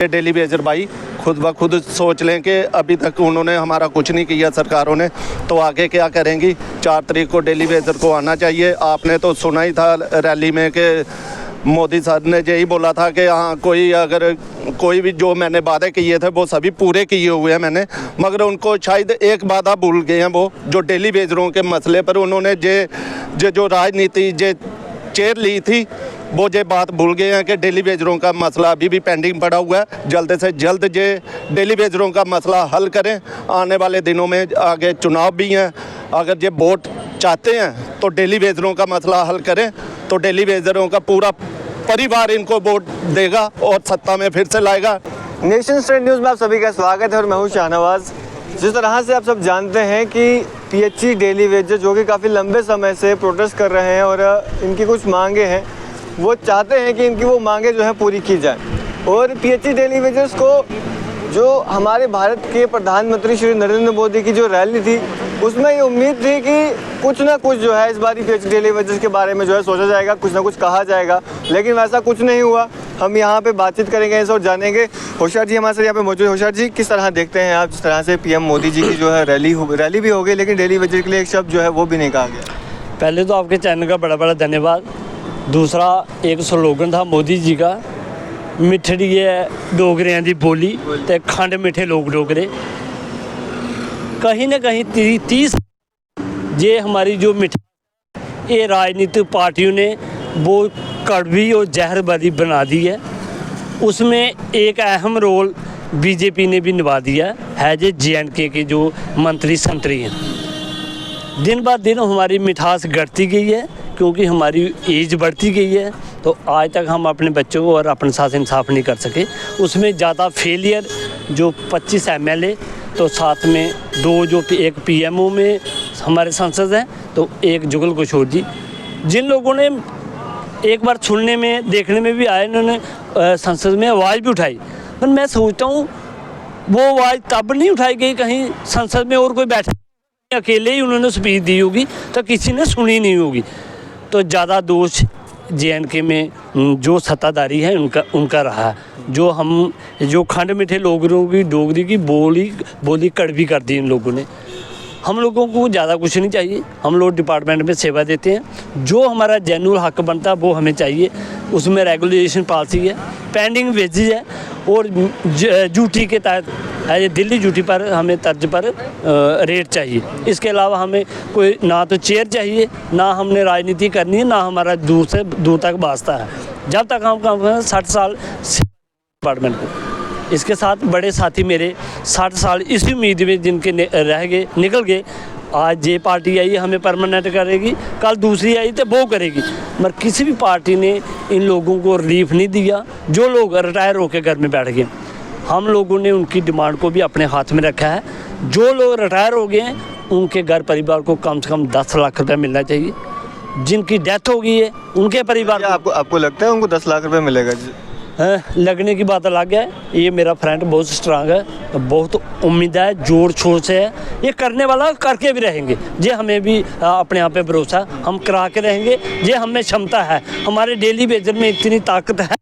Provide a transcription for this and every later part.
Daily Vaser भाई खुद ब खुद सोच लें कि अभी तक उन्होंने हमारा कुछ नहीं किया सरकारों ने, तो आगे क्या करेंगी। 4 तारीख को डेली वेजर को आना चाहिए। आपने तो सुना ही था रैली में कि मोदी साहब ने यही बोला था कि हाँ कोई भी जो मैंने वादे किए थे वो सभी पूरे किए हुए हैं मैंने, मगर उनको शायद एक वादा भूल गए हैं। वो जो डेली वेजरों के मसले पर उन्होंने जो राजनीति चेयर ली थी वो ये बात भूल गए हैं कि डेली वेजरों का मसला अभी भी पेंडिंग पड़ा हुआ है। जल्द से जल्द डेली वेजरों का मसला हल करें। आने वाले दिनों में आगे चुनाव भी हैं, अगर ये वोट चाहते हैं तो डेली वेजरों का मसला हल करें, तो डेली वेजरों का पूरा परिवार इनको वोट देगा और सत्ता में फिर से लाएगा। नेशन स्टेट न्यूज़ में आप सभी का स्वागत है और मैं हूँ शाहनवाज। जिस तरह से आप सब जानते हैं कि पीएचई डेली वेजर जो कि काफ़ी लंबे समय से प्रोटेस्ट कर रहे हैं और इनकी कुछ मांगे हैं, वो चाहते हैं कि इनकी वो मांगे जो है पूरी की जाए। और पीएचई डेली वेजर्स को जो हमारे भारत के प्रधानमंत्री श्री नरेंद्र मोदी की जो रैली थी उसमें ये उम्मीद थी कि कुछ ना कुछ जो है इस बार पीएचई डेली वेजर्स के बारे में जो है सोचा जाएगा, कुछ ना कुछ कहा जाएगा, लेकिन वैसा कुछ नहीं हुआ। हम यहाँ पे बातचीत करेंगे इस और जानेंगे। होशियार जी हमारे साथ यहाँ पे मौजूद। होशियार जी, किस तरह देखते हैं आप जिस तरह से पीएम मोदी जी की जो है रैली भी हो गई, लेकिन डेली वेजर के लिए एक शब्द जो है वो भी नहीं कहा गया। पहले तो आपके चैनल का बड़ा बड़ा धन्यवाद। दूसरा, एक स्लोगन था मोदी जी का, मिठड़ी है डोगरियां दी बोली ते खंड मिठे लोग डोगरे। कहीं ना कहीं 30 ये हमारी जो मिठाई ये राजनीतिक पार्टियों ने वो कड़वी और जहर भरी बना दी है। उसमें एक अहम रोल बीजेपी ने भी निभा दिया है। जो JNK के जो मंत्री संतरी हैं, दिन ब दिन हमारी मिठास घटती गई है क्योंकि हमारी एज बढ़ती गई है। तो आज तक हम अपने बच्चों को और अपने साथ इंसाफ नहीं कर सके। उसमें ज़्यादा फेलियर जो 25 MLA, तो साथ में 2 जो एक PMO में हमारे सांसद हैं, तो एक जुगल किशोर जी, जिन लोगों ने एक बार सुनने में देखने में भी आए, इन्होंने संसद में आवाज़ भी उठाई। पर मैं सोचता हूँ वो आवाज़ तब नहीं उठाई गई, कहीं संसद में और कोई बैठा, अकेले ही उन्होंने स्पीच दी होगी तो किसी ने सुनी नहीं होगी। तो ज़्यादा दोष JNK में जो सत्ताधारी है उनका रहा है। जो खंड मीठे लोगों की डोगरी की बोली कड़वी कर दी इन लोगों ने। हम लोगों को ज़्यादा कुछ नहीं चाहिए। हम लोग डिपार्टमेंट में सेवा देते हैं, जो हमारा जेन्युइन हक बनता है वो हमें चाहिए। उसमें रेगुलेशन पॉलिसी है, पेंडिंग वेजेज है और ड्यूटी के तहत है, दिल्ली ड्यूटी पर हमें तर्ज पर रेट चाहिए। इसके अलावा हमें कोई ना तो चेयर चाहिए, ना हमने राजनीति करनी है, ना हमारा दूर से दूर तक वास्ता है। जब तक हम काम करें 60 साल डिपार्टमेंट को। इसके साथ बड़े साथी मेरे 60 साल इसी उम्मीद में जिनके रह गए, निकल गए। आज ये पार्टी आई हमें परमानेंट करेगी, कल दूसरी आई तो वो करेगी, मगर किसी भी पार्टी ने इन लोगों को रिलीफ नहीं दिया। जो लोग रिटायर होकर घर में बैठ गए, हम लोगों ने उनकी डिमांड को भी अपने हाथ में रखा है। जो लोग रिटायर हो गए हैं उनके घर परिवार को कम से कम 10 लाख रुपये मिलना चाहिए। जिनकी डेथ हो गई है उनके परिवार आपको लगता है उनको 10 लाख रुपये मिलेगा? लगने की बात अलग है। ये मेरा फ्रेंड बहुत स्ट्रांग है, बहुत उम्मीद है, जोर शोर से है। ये करने वाला करके भी रहेंगे। ये हमें भी अपने आप पे भरोसा, हम करा के रहेंगे। ये हमें क्षमता है, हमारे डेली वेजर में इतनी ताकत है।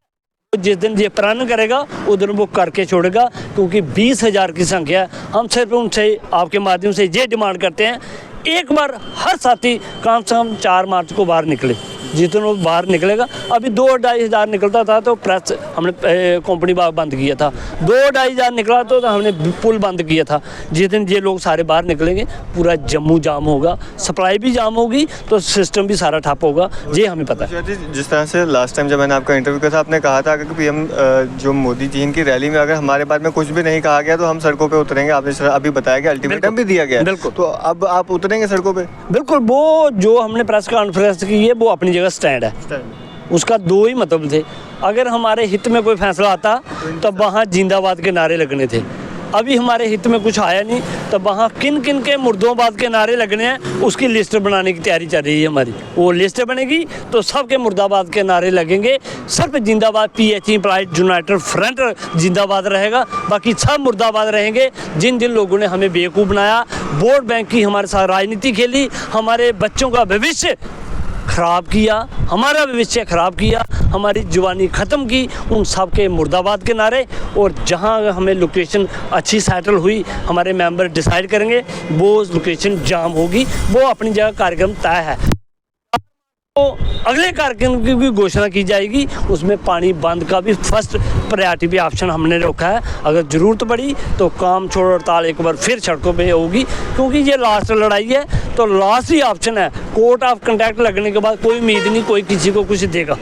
जिस दिन ये प्रण करेगा उस दिन वो करके छोड़ेगा, क्योंकि 20,000 की संख्या है। हम सिर्फ उनसे आपके माध्यम से ये डिमांड करते हैं, एक बार हर साथी कम से कम 4 मार्च को बाहर निकले। जितना वो बाहर निकलेगा, अभी 2-2.5 हज़ार निकलता था तो प्रेस हमने कंपनी बंद किया था। 2-2.5 हज़ार निकला तो हमने पुल बंद किया था। जिस दिन ये लोग सारे बाहर निकलेंगे पूरा जम्मू जाम होगा, सप्लाई भी जाम होगी, तो सिस्टम भी सारा ठप होगा। ये हमें पता है। जिस तरह से लास्ट टाइम जब मैंने आपका इंटरव्यू किया था, आपने कहा था कि पीएम जो मोदी जी की रैली में अगर हमारे बारे में कुछ भी नहीं कहा गया तो हम सड़कों पर उतरेंगे। आपने अभी बताया कि अल्टीमेटम भी दिया गया। बिल्कुल। तो अब आप उतरेंगे सड़कों पर? बिल्कुल। वो जो हमने प्रेस कॉन्फ्रेंस की है वो अपनी जगह स्टैंड है। उसका 2 ही मतलब थे। अगर हमारे हित में कोई फैसला आता तो वहाँ जिंदाबाद के नारे लगने थे। अभी हमारे हित में कुछ आया नहीं, तो वहाँ किन किन के मुर्दाबाद के नारे लगने हैं उसकी लिस्ट बनाने की तैयारी चल रही है हमारी। वो लिस्ट बनेगी तो सबके मुर्दाबाद के नारे लगेंगे। सिर्फ जिंदाबाद पीएचई एम्प्लॉयज यूनाइटेड फ्रंट जिंदाबाद रहेगा, बाकी सब मुर्दाबाद रहेंगे। जिन जिन लोगों ने हमें बेवकूफ़ बनाया, वोट बैंक की हमारे साथ राजनीति खेली, हमारे बच्चों का भविष्य ख़राब किया, हमारा भविष्य ख़राब किया, हमारी जवानी ख़त्म की, उन सब के मुर्दाबाद के नारे। और जहां हमें लोकेशन अच्छी सेटल हुई, हमारे मेंबर डिसाइड करेंगे, वो लोकेशन जाम होगी, वो अपनी जगह कार्यक्रम तय है। तो अगले कार्यक्रम की भी घोषणा की जाएगी, उसमें पानी बंद का भी फर्स्ट प्रायोरिटी भी ऑप्शन हमने रखा है। अगर ज़रूरत पड़ी तो काम छोड़ हड़ताल एक बार फिर सड़कों पे होगी, क्योंकि ये लास्ट लड़ाई है, तो लास्ट ही ऑप्शन है। कोर्ट ऑफ कंडक्ट लगने के बाद कोई उम्मीद नहीं कोई किसी को कुछ देगा।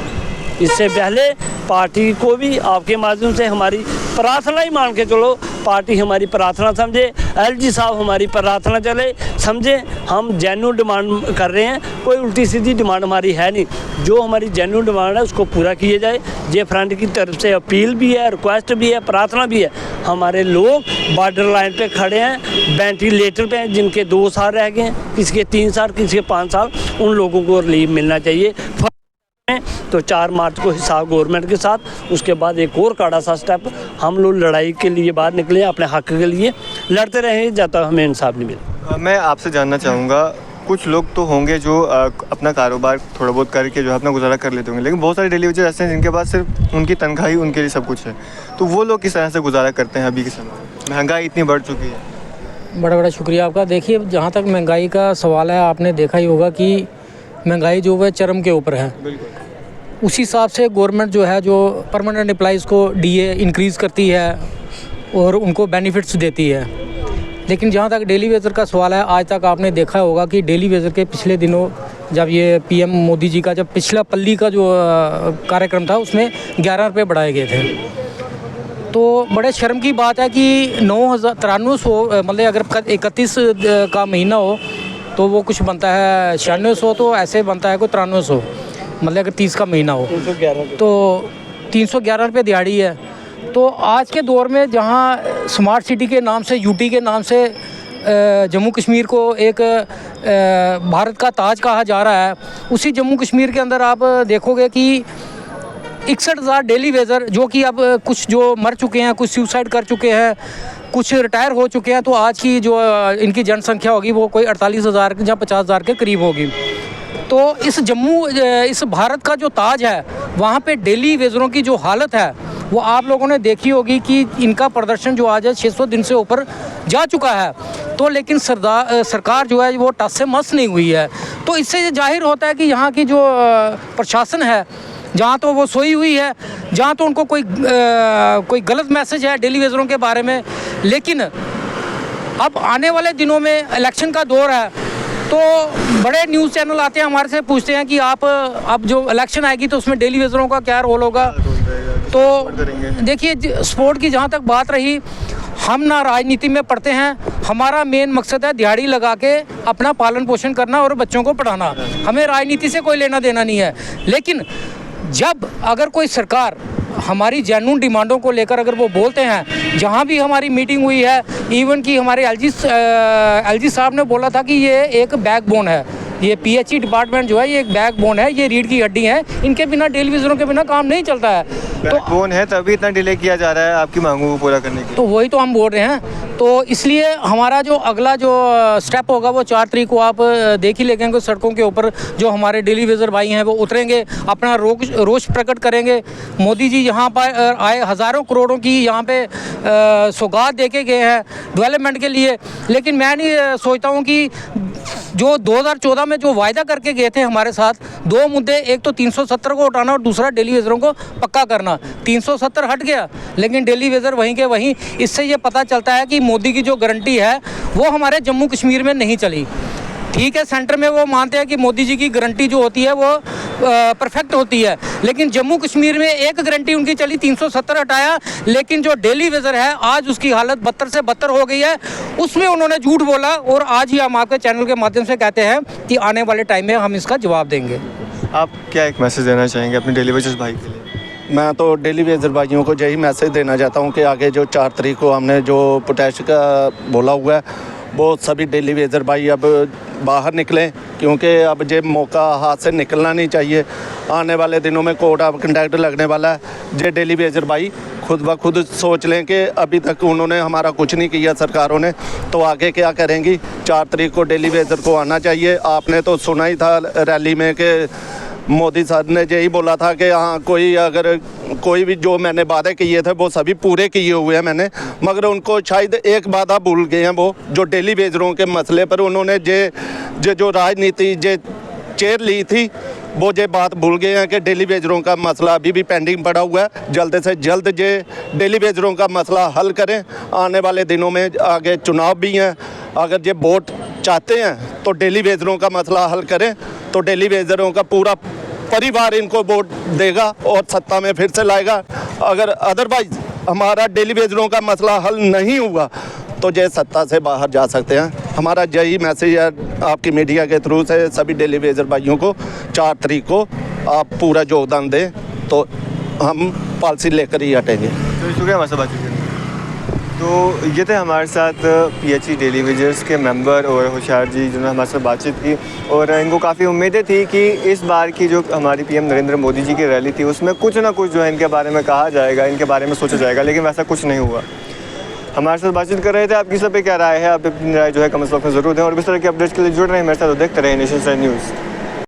इससे पहले पार्टी को भी आपके माध्यम से हमारी प्रार्थना ही मान के चलो, पार्टी हमारी प्रार्थना समझे, एलजी साहब हमारी प्रार्थना चले समझे। हम जेन्युइन डिमांड कर रहे हैं, कोई उल्टी सीधी डिमांड हमारी है नहीं। जो हमारी जेन्युइन डिमांड है उसको पूरा किया जाए। जे फ्रंट की तरफ से अपील भी है, रिक्वेस्ट भी है, प्रार्थना भी है। हमारे लोग बॉर्डर लाइन पे खड़े हैं, वेंटिलेटर पे हैं, जिनके 2 साल रह गए हैं, किसी के 3 साल, किसी के 5 साल, उन लोगों को रिलीफ मिलना चाहिए। तो 4 मार्च को हिसाब गवर्नमेंट के साथ, उसके बाद एक और कड़ा सा स्टेप, हम लोग लड़ाई के लिए बाहर निकले, अपने हक के लिए लड़ते रहे जब तक हमें इंसाफ नहीं मिले। मैं आपसे जानना चाहूँगा, कुछ लोग तो होंगे जो अपना कारोबार थोड़ा बहुत करके जो है अपना गुजारा कर लेते होंगे, लेकिन बहुत सारे डेली वेजर ऐसे हैं जिनके पास सिर्फ उनकी तनख्वाह ही उनके लिए सब कुछ है। तो वो लोग किस तरह से गुजारा करते हैं अभी के समय? महंगाई इतनी बढ़ चुकी है। बड़ा बड़ा शुक्रिया आपका। देखिए, जहाँ तक महंगाई का सवाल है, आपने देखा ही होगा कि महंगाई जो है चरम के ऊपर है। बिल्कुल। उसी हिसाब से गवर्नमेंट जो है, जो परमानेंट एम्प्लॉइज़ को डीए इंक्रीज़ करती है और उनको बेनिफिट्स देती है। लेकिन जहाँ तक डेली वेजर का सवाल है, आज तक आपने देखा होगा कि डेली वेजर के पिछले दिनों जब ये पीएम मोदी जी का जब पिछला पल्ली का जो कार्यक्रम था, उसमें 11 रुपये बढ़ाए गए थे। तो बड़े शर्म की बात है कि 9,9300 मतलब अगर 31 का महीना हो तो वो कुछ बनता है 9600, तो ऐसे बनता है कोई 9300, मतलब अगर 30 का महीना हो तो 311 रुपये दिहाड़ी है। तो आज के दौर में जहाँ स्मार्ट सिटी के नाम से, यूटी के नाम से जम्मू कश्मीर को एक भारत का ताज कहा जा रहा है, उसी जम्मू कश्मीर के अंदर आप देखोगे कि 61,000 डेली वेजर, जो कि अब कुछ जो मर चुके हैं, कुछ सुसाइड कर चुके हैं, कुछ रिटायर हो चुके हैं, तो आज की जो इनकी जनसंख्या होगी वो कोई 48,000 या 50,000 के करीब होगी। तो इस भारत का जो ताज है, वहाँ पे डेली वेजरों की जो हालत है वो आप लोगों ने देखी होगी कि इनका प्रदर्शन जो आज है 600 दिन से ऊपर जा चुका है। तो लेकिन सरकार जो है वो टस से मस नहीं हुई है। तो इससे ये जाहिर होता है कि यहाँ की जो प्रशासन है, जहाँ तो वो सोई हुई है, जहाँ तो उनको कोई गलत मैसेज है डेली वेजरों के बारे में। लेकिन अब आने वाले दिनों में इलेक्शन का दौर है, तो बड़े न्यूज़ चैनल आते हैं हमारे से, पूछते हैं कि आप अब जो इलेक्शन आएगी तो उसमें डेली वेजरों का क्या रोल होगा। तो देखिए, स्पोर्ट की जहाँ तक बात रही, हम ना राजनीति में पढ़ते हैं, हमारा मेन मकसद है दिहाड़ी लगा के अपना पालन पोषण करना और बच्चों को पढ़ाना। हमें राजनीति से कोई लेना देना नहीं है। लेकिन जब अगर कोई सरकार हमारी जेन्युइन डिमांडों को लेकर अगर वो बोलते हैं, जहाँ भी हमारी मीटिंग हुई है, इवन कि हमारे एलजी साहब ने बोला था कि ये एक बैकबोन है, ये पीएचई डिपार्टमेंट जो है ये एक बैकबोन है, ये रीढ़ की हड्डी है, इनके बिना डेली वेजरों के बिना काम नहीं चलता है। बैकबोन है तभी इतना डिले किया जा रहा है आपकी मांगों को पूरा करने के। तो वही तो हम बोल रहे हैं। तो इसलिए हमारा जो अगला जो स्टेप होगा वो 4 तारीख को आप देख ही लेंगे, सड़कों के ऊपर जो हमारे डेली वेजर भाई हैं वो उतरेंगे, अपना रोष प्रकट करेंगे। मोदी जी यहाँ पर आए, हज़ारों करोड़ों की यहाँ पे सौगात दे के गए हैं डेवलपमेंट के लिए। लेकिन मैं नहीं सोचता हूँ कि जो 2014 में जो वायदा करके गए थे हमारे साथ, 2 मुद्दे, एक तो 370 को उठाना और दूसरा डेली वेजरों को पक्का करना। 370 हट गया, लेकिन डेली वेजर वहीं के वहीं। इससे ये पता चलता है कि मोदी की जो गारंटी है वो हमारे जम्मू कश्मीर में नहीं चली। ठीक है, सेंटर में वो मानते हैं कि मोदी जी की गारंटी जो होती है वो परफेक्ट होती है, लेकिन जम्मू कश्मीर में एक गारंटी उनकी चली, 370 हटाया, लेकिन जो डेली वेजर है आज उसकी हालत बदतर से बदतर हो गई है। उसमें उन्होंने झूठ बोला और आज ही हम आपके चैनल के माध्यम से कहते हैं कि आने वाले टाइम में हम इसका जवाब देंगे। आप क्या एक मैसेज देना चाहेंगे अपने डेली वेजर्स भाई के लिए? मैं तो डेली वेजर भाइयों को यही मैसेज देना चाहता हूँ कि आगे जो 4 तारीख को हमने जो प्रोटेस्ट का बोला हुआ है वो सभी डेली वेजर भाई अब बाहर निकलें, क्योंकि अब ये मौका हाथ से निकलना नहीं चाहिए। आने वाले दिनों में कोड ऑफ कंडक्ट लगने वाला है। ये डेली वेजर भाई खुद ब खुद सोच लें कि अभी तक उन्होंने हमारा कुछ नहीं किया सरकारों ने, तो आगे क्या करेंगी। 4 तारीख को डेली वेजर को आना चाहिए। आपने तो सुना ही था रैली में कि मोदी साहब ने यही बोला था कि हाँ कोई भी जो मैंने वादे किए थे वो सभी पूरे किए हुए हैं मैंने, मगर उनको शायद एक वादा भूल गए हैं। वो जो डेली वेजरों के मसले पर उन्होंने जो राजनीति चेयर ली थी वो ये बात भूल गए हैं कि डेली वेजरों का मसला अभी भी पेंडिंग पड़ा हुआ है। जल्द से जल्द ये डेली वेजरों का मसला हल करें। आने वाले दिनों में आगे चुनाव भी हैं, अगर ये वोट चाहते हैं तो डेली वेजरों का मसला हल करें, तो डेली वेजरों का पूरा परिवार इनको वोट देगा और सत्ता में फिर से लाएगा। अगर अदरवाइज हमारा डेली वेजरों का मसला हल नहीं हुआ तो ये सत्ता से बाहर जा सकते हैं। हमारा यही मैसेज है आपकी मीडिया के थ्रू से सभी डेली वेजर भाइयों को, 4 तारीख को आप पूरा योगदान दें तो हम पॉलिसी लेकर ही हटेंगे। तो शुक्रिया हमारे साथ बातचीत करने के लिए। तो ये थे हमारे साथ PHE डेली वेजर्स के मेंबर और होशियार जी जिन्होंने हमारे साथ बातचीत की, और इनको काफ़ी उम्मीदें थी कि इस बार की जो हमारी PM नरेंद्र मोदी जी की रैली थी उसमें कुछ ना कुछ जो है इनके बारे में कहा जाएगा, इनके बारे में सोचा जाएगा, लेकिन वैसा कुछ नहीं हुआ। हमारे साथ बातचीत कर रहे थे। आपकी सब पे क्या राय है, आप अपनी राय जो है कमेंट्स बॉक्स में ज़रूर दें, और इस तरह के अपडेट्स के लिए जुड़ रहे हैं मेरे साथ, तो देखते रहे नेशन साइड न्यूज़।